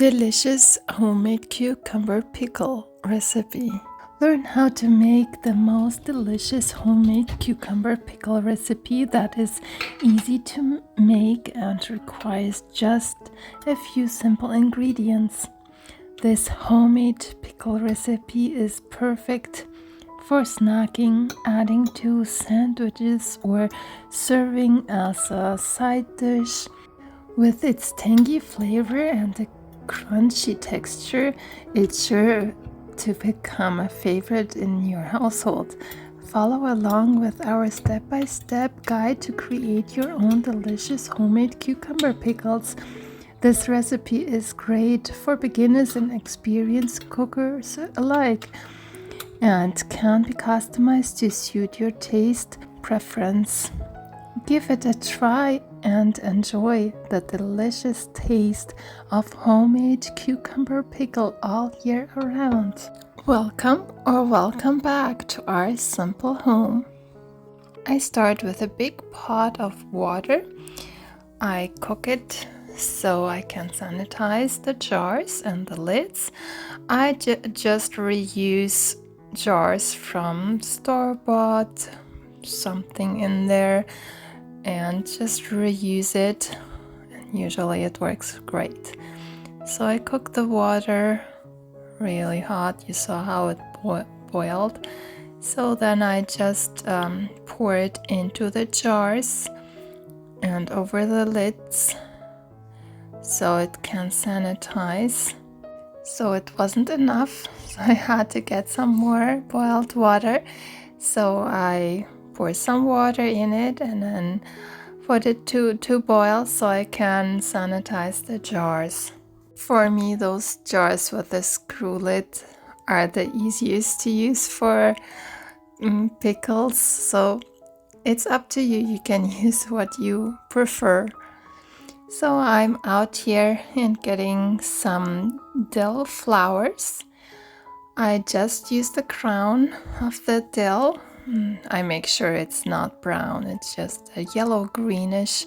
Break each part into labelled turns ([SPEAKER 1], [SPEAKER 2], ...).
[SPEAKER 1] Delicious homemade cucumber pickle recipe. Learn how to make the most delicious homemade cucumber pickle recipe that is easy to make and requires just a few simple ingredients. This homemade pickle recipe is perfect for snacking, adding to sandwiches, or serving as a side dish. With its tangy flavor and the crunchy texture, it's sure to become a favorite in your household. Follow along with our step-by-step guide to create your own delicious homemade cucumber pickles. This recipe is great for beginners and experienced cookers alike and can be customized to suit your taste preference. Give it a try and enjoy the delicious taste of homemade cucumber pickle all year around. Welcome back to our simple home. I start with a big pot of water. I cook it so I can sanitize the jars and the lids. I just reuse jars from store-bought, something in there, and just reuse it, and usually it works great. So I cook the water really hot. You saw how it boiled. So then I just pour it into the jars and over the lids so it can sanitize. So it wasn't enough, so I had to get some more boiled water. So I pour some water in it and then put it to boil so I can sanitize the jars. For me, those jars with the screw lid are the easiest to use for pickles, so it's up to you. You can use what you prefer. So I'm out here and getting some dill flowers. I just use the crown of the dill. I make sure it's not brown, it's just a yellow greenish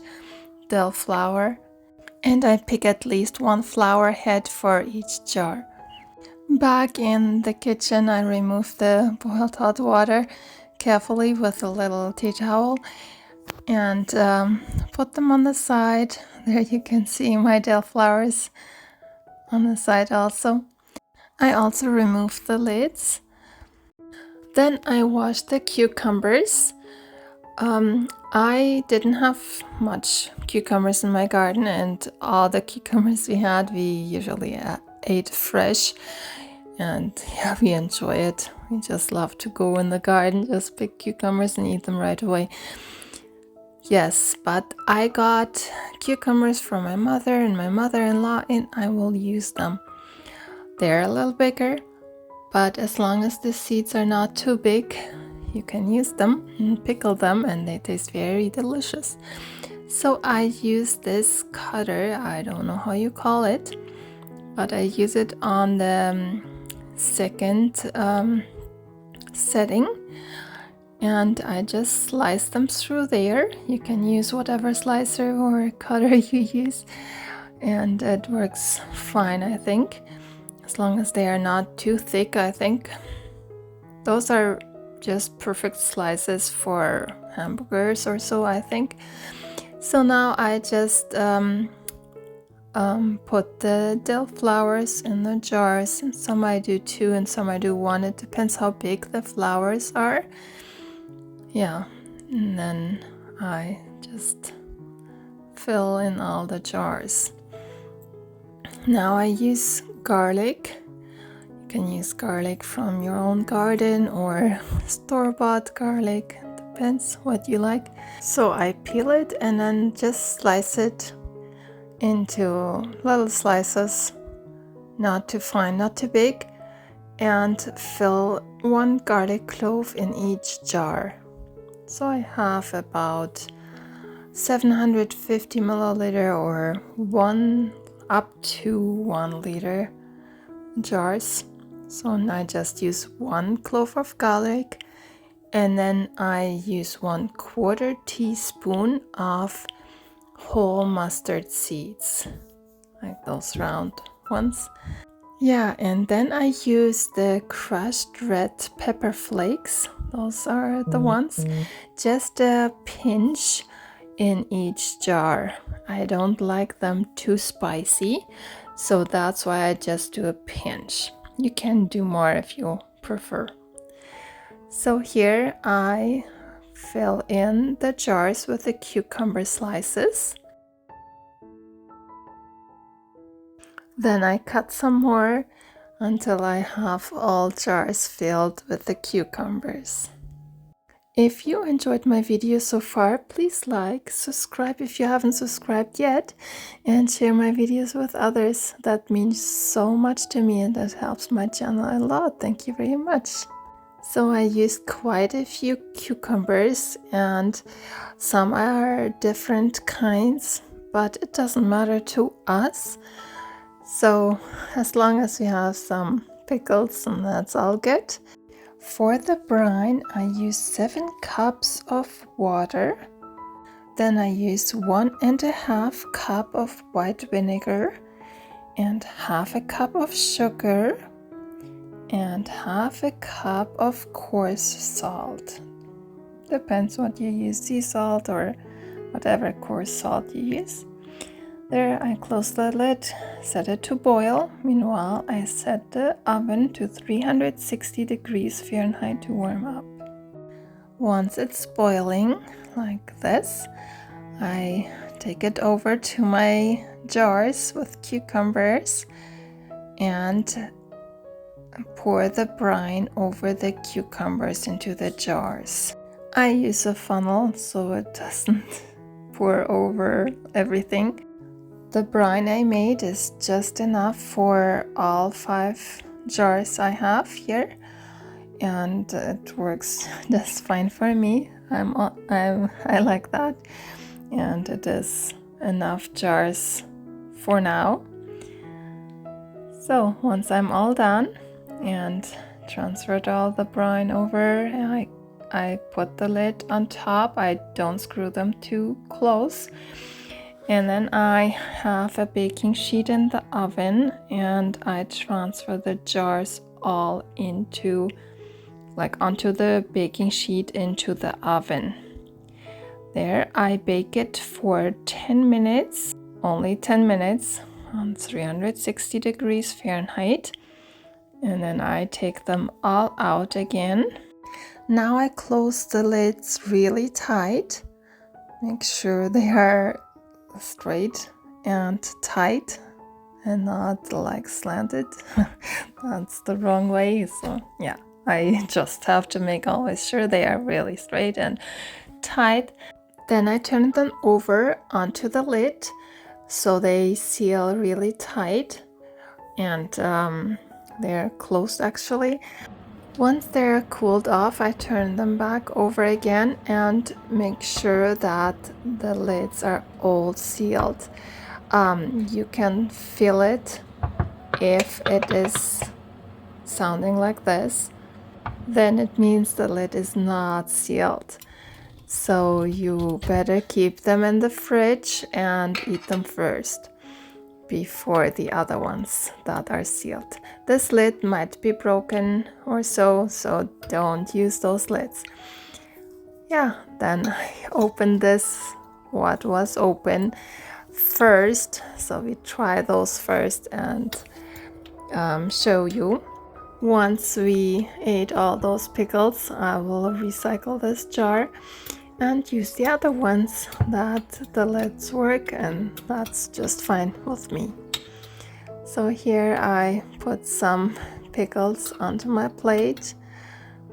[SPEAKER 1] dill flower. And I pick at least one flower head for each jar. Back in the kitchen, I remove the boiled hot water carefully with a little tea towel and put them on the side. There you can see my dill flowers on the side also. I also remove the lids. Then I wash the cucumbers. I didn't have much cucumbers in my garden, and all the cucumbers we had, we usually ate fresh, and yeah, we enjoy it. We just love to go in the garden, just pick cucumbers and eat them right away. Yes, but I got cucumbers from my mother and my mother-in-law, and I will use them. They're a little bigger, but as long as the seeds are not too big, you can use them and pickle them, and they taste very delicious. So I use this cutter, I don't know how you call it, but I use it on the second setting, and I just slice them through there. You can use whatever slicer or cutter you use, and it works fine, I think, as long as they are not too thick. I think those are just perfect slices for hamburgers or so, I think. So now I just put the dill flowers in the jars, and some I do 2 and some I do 1. It depends how big the flowers are. Yeah, and then I just fill in all the jars. Now I use garlic. You can use garlic from your own garden or store-bought garlic, depends what you like. So I peel it and then just slice it into little slices, not too fine, not too big, and fill 1 garlic clove in each jar. So I have about 750 milliliter or 1 up to 1 liter jars. So I just use 1 clove of garlic, and then I use 1/4 teaspoon of whole mustard seeds. like those round ones. Yeah, and then I use the crushed red pepper flakes. Those are the ones. Just a pinch in each jar. I don't like them too spicy, so that's why I just do a pinch. You can do more if you prefer. So here I fill in the jars with the cucumber slices. Then I cut some more until I have all jars filled with the cucumbers. If you enjoyed my video so far, please like, subscribe if you haven't subscribed yet, and share my videos with others. That means so much to me and that helps my channel a lot. Thank you very much. So I used quite a few cucumbers, and some are different kinds, but it doesn't matter to us. So as long as we have some pickles, and that's all good. For the brine, I use 7 cups of water. Then I use 1.5 cup of white vinegar and half a cup of sugar and half a cup of coarse salt. Depends what you use, sea salt or whatever coarse salt you use. There, I close the lid, set it to boil. Meanwhile, I set the oven to 360 degrees Fahrenheit to warm up. Once it's boiling like this, I take it over to my jars with cucumbers and pour the brine over the cucumbers into the jars. I use a funnel so it doesn't pour over everything. The brine I made is just enough for all 5 jars I have here, and it works just fine for me. I like that, and it is enough jars for now. So once I'm all done and transferred all the brine over, I put the lid on top. I don't screw them too close. And then I have a baking sheet in the oven, and I transfer the jars all onto the baking sheet into the oven. There, I bake it for 10 minutes, only 10 minutes on 360 degrees Fahrenheit. And then I take them all out again. Now I close the lids really tight. Make sure they are straight and tight and not like slanted. That's the wrong way. So yeah, I just have to make always sure they are really straight and tight. Then I turn them over onto the lid so they seal really tight, and they're closed actually. Once they're cooled off, I turn them back over again and make sure that the lids are all sealed. You can feel it if it is sounding like this, then it means the lid is not sealed. So you better keep them in the fridge and eat them first before the other ones that are sealed. This lid might be broken or so don't use those lids. Yeah, then I open this, what was open first. So we try those first and show you. Once we ate all those pickles, I will recycle this jar and use the other ones that the lids work, and that's just fine with me. So here I put some pickles onto my plate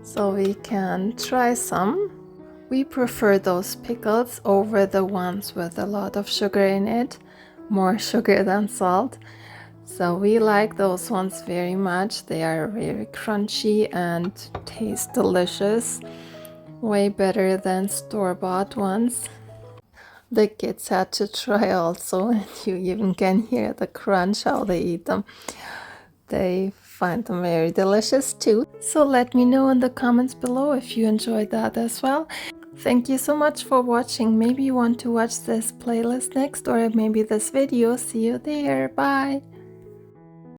[SPEAKER 1] so we can try some. We prefer those pickles over the ones with a lot of sugar in it, more sugar than salt. So we like those ones very much. They are very crunchy and taste delicious. Way better than store-bought ones. The kids had to try also, and you even can hear the crunch how they eat them. They find them very delicious too. So let me know in the comments below if you enjoyed that as well. Thank you so much for watching. Maybe you want to watch this playlist next or maybe this video. See you there. Bye.